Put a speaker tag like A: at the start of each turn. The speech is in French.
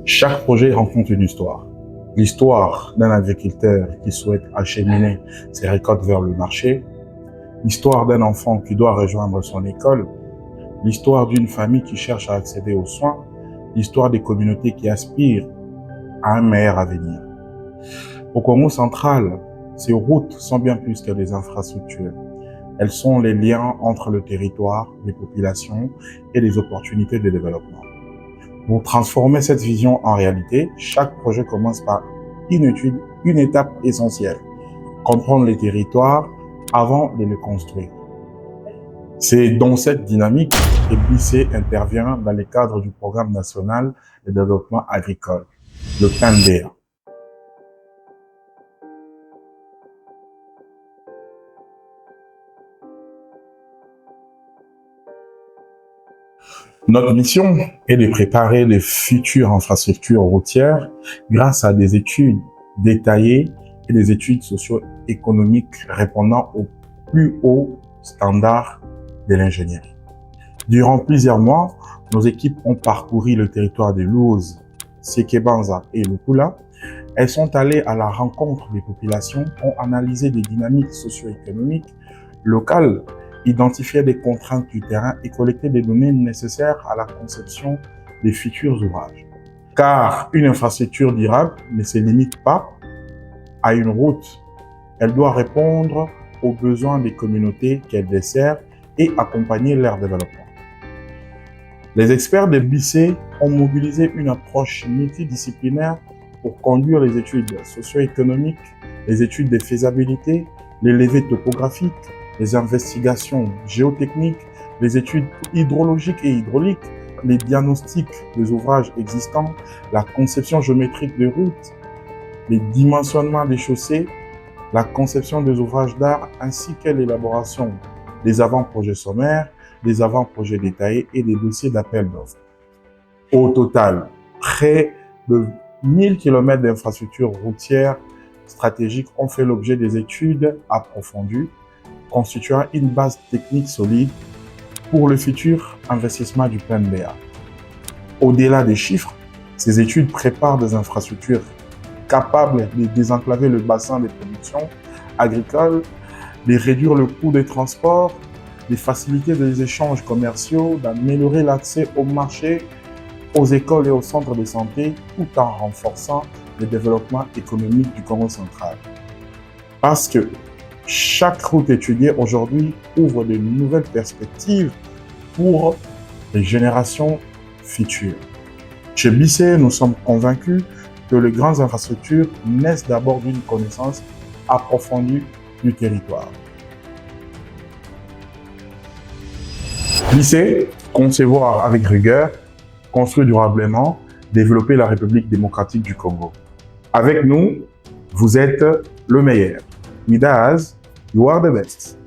A: Chaque projet rencontre une histoire. L'histoire d'un agriculteur qui souhaite acheminer ses récoltes vers le marché, l'histoire d'un enfant qui doit rejoindre son école, l'histoire d'une famille qui cherche à accéder aux soins, l'histoire des communautés qui aspirent à un meilleur avenir. Au Congo central, ces routes sont bien plus que des infrastructures. Elles sont les liens entre le territoire, les populations et les opportunités de développement. Pour transformer cette vision en réalité, chaque projet commence par une étude, une étape essentielle. Comprendre les territoires avant de les construire. C'est dans cette dynamique que BICE intervient dans le cadre du Programme national de développement agricole, le PNDA. Notre mission est de préparer les futures infrastructures routières grâce à des études détaillées et des études socio-économiques répondant aux plus hauts standards de l'ingénierie. Durant plusieurs mois, nos équipes ont parcouru le territoire de Louze, Sekebanza et Lukula. Elles sont allées à la rencontre des populations, ont analysé des dynamiques socio-économiques locales, identifié des contraintes du terrain et collecté des données nécessaires à la conception des futurs ouvrages. Car une infrastructure durable ne se limite pas à une route. Elle doit répondre aux besoins des communautés qu'elle dessert et accompagner leur développement. Les experts de BICE ont mobilisé une approche multidisciplinaire pour conduire les études socio-économiques, les études de faisabilité, les levées topographiques, les investigations géotechniques, les études hydrologiques et hydrauliques, les diagnostics des ouvrages existants, la conception géométrique des routes, les dimensionnements des chaussées, la conception des ouvrages d'art ainsi que l'élaboration des avant-projets sommaires, des avant-projets détaillés et des dossiers d'appel d'offres. Au total, près de 1000 km d'infrastructures routières stratégiques ont fait l'objet des études approfondies, constituant une base technique solide pour le futur investissement du PNDA. Au-delà des chiffres, ces études préparent des infrastructures capables de désenclaver le bassin de production agricole, de réduire le coût des transports, de faciliter les échanges commerciaux, d'améliorer l'accès au marché, aux écoles et aux centres de santé, tout en renforçant le développement économique du Congo central. Parce que chaque route étudiée aujourd'hui ouvre de nouvelles perspectives pour les générations futures. Chez BICE, nous sommes convaincus que les grandes infrastructures naissent d'abord d'une connaissance approfondie du territoire. BICE, concevoir avec rigueur, construire durablement, développer la République démocratique du Congo. Avec nous, vous êtes le meilleur. Midaz, you are the best.